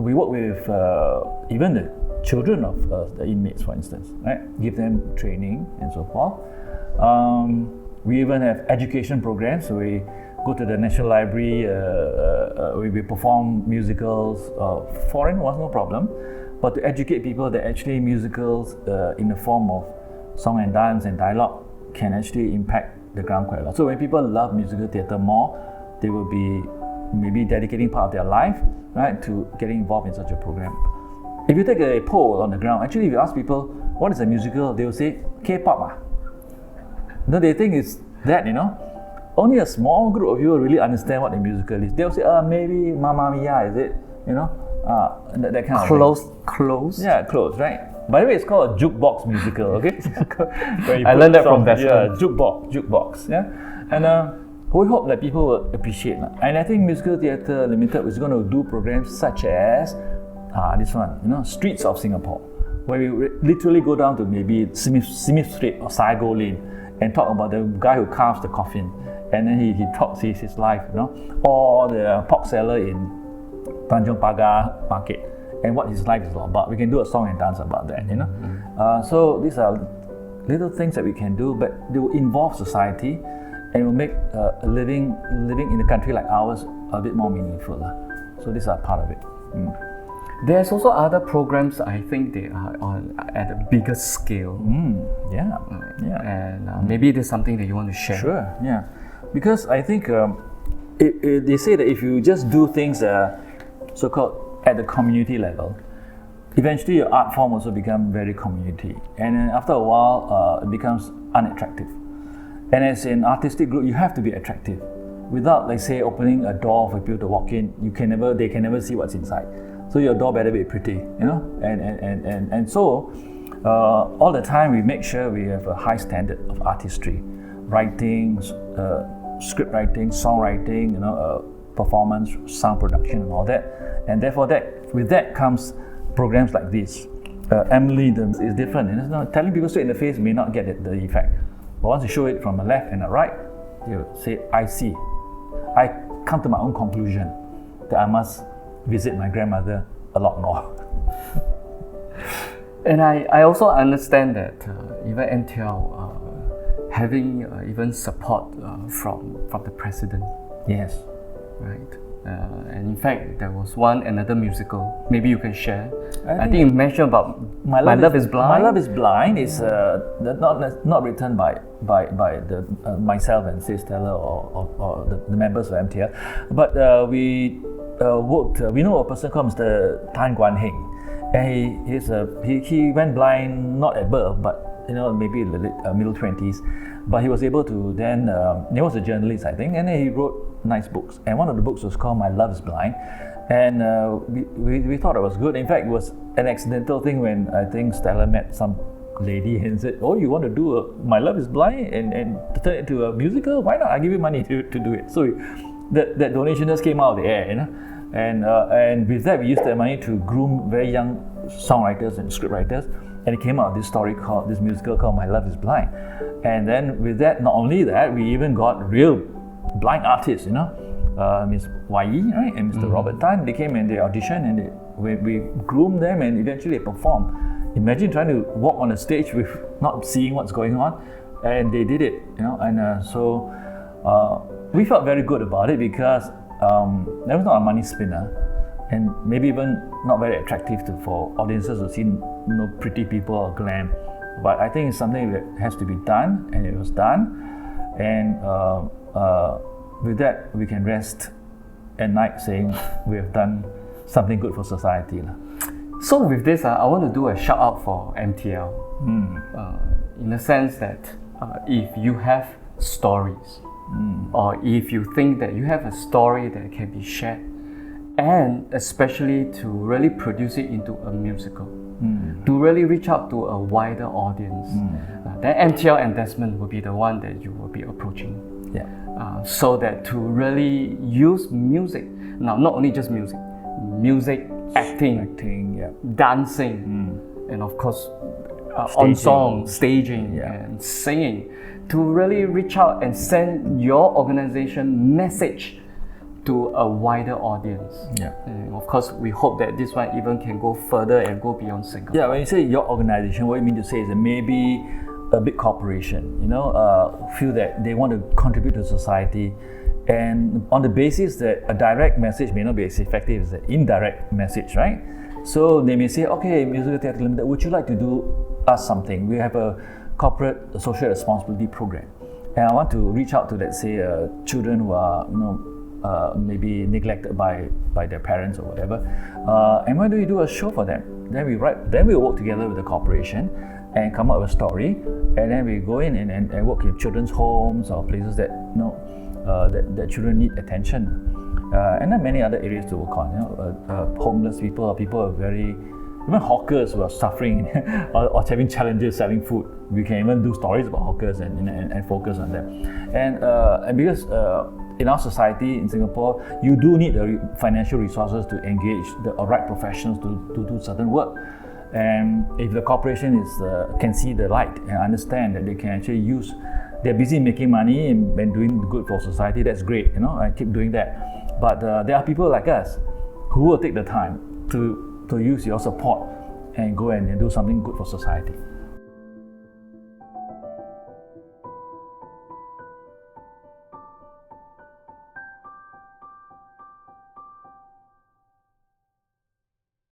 we work with even the children of the inmates, for instance, right? Give them training and so forth. We even have education programs. So we go to the National Library, we perform musicals. Foreign was no problem, but to educate people that actually musicals in the form of song and dance and dialogue can actually impact the ground quite a lot. So when people love musical theatre more, they will be maybe dedicating part of their life, right, to getting involved in such a program. If you take a poll on the ground, actually if you ask people, what is a musical, they will say, K-pop. No, they think it's that, Only a small group of you really understand what a musical is. They'll say, maybe Mamma Mia, is it? That kind of thing. Close. Yeah, close, right? By the way, it's called a jukebox musical, okay? I learned that from Desmond. Yeah, jukebox, yeah? And we hope that people will appreciate. And I think Musical Theatre Limited is going to do programs such as this one, Streets of Singapore, where we literally go down to maybe Smith Street or Saigo Lane and talk about the guy who carves the coffin. And then he talks his life, or the pork seller in Tanjong Pagar Market and what his life is all about. We can do a song and dance about that, So these are little things that we can do, but they will involve society and will make living in a country like ours a bit more meaningful. So these are part of it. There's also other programs. I think they are at a bigger scale. Yeah. And maybe there's something that you want to share. Sure. Yeah. Because I think they say that if you just do things so-called at the community level, eventually your art form also becomes very community, and then after a while it becomes unattractive. And as an artistic group, you have to be attractive. Without, like say, opening a door for people to walk in, they can never see what's inside. So your door better be pretty, And so all the time we make sure we have a high standard of artistry, writing, script writing, songwriting, performance, sound production, and all that. And therefore, with that comes programs like this. Emily is different. Telling people straight in the face may not get the effect. But once you show it from the left and the right, you say, I see. I come to my own conclusion that I must visit my grandmother a lot more. And I also understand that even MTL having even support from the president. Yes. Right. And in fact, there was another musical. Maybe you can share. I think you mentioned about My Love Is Blind. My Love Is Blind is not written by the myself and Sis Stella or the members of MTL, but we worked. We know a person called Mr. Tan Guan Heng, and he went blind not at birth, but maybe in the middle 20s. But he was able to then, he was a journalist, I think, and then he wrote nice books. And one of the books was called My Love Is Blind. And we thought it was good. In fact, it was an accidental thing when I think Stella met some lady and said, oh, you want to do My Love Is Blind and turn it into a musical? Why not? I'll give you money to do it. So that donation just came out of the air, And with that, we used that money to groom very young songwriters and scriptwriters. And it came out of this musical called My Love Is Blind. And then with that, not only that, we even got real blind artists, Miss Y.E., right, and Mr. Robert Tan. They came and they auditioned, and we groomed them, and eventually they performed. Imagine trying to walk on a stage with not seeing what's going on, and they did it, And so we felt very good about it because that was not a money spinner, and maybe even not very attractive for audiences to see pretty people or glam. But I think it's something that has to be done, and it was done. And with that, we can rest at night saying we have done something good for society. So with this, I want to do a shout out for MTL, in the sense that if you have stories, or if you think that you have a story that can be shared, and especially to really produce it into a musical, to really reach out to a wider audience, then MTL and Desmond will be the one that you will be approaching. Yeah. So that to really use music, now not only just music, acting, dancing, and of course staging, and singing, to really reach out and send your organization message to a wider audience. Yeah. And of course, we hope that this one even can go further and go beyond Singapore. Yeah, when you say your organization, what you mean to say is that maybe a big corporation, feel that they want to contribute to society, and on the basis that a direct message may not be as effective as an indirect message, right? So they may say, okay, Musical Theatre Limited, would you like to do us something? We have a corporate social responsibility program, and I want to reach out to, let's say, children who are, maybe neglected by their parents or whatever. And why don't you do a show for them? Then we work together with the corporation and come up with a story, and then we go in and work in children's homes or places that that children need attention, and then many other areas to work on. Homeless people, or people who are even hawkers who are suffering or having challenges selling food. We can even do stories about hawkers and focus on them. And because in our society in Singapore, you do need the financial resources to engage the right professionals to do certain work. And if the corporation can see the light and understand that they can actually they're busy making money and doing good for society, that's great, I keep doing that. But there are people like us who will take the time to use your support and go and do something good for society.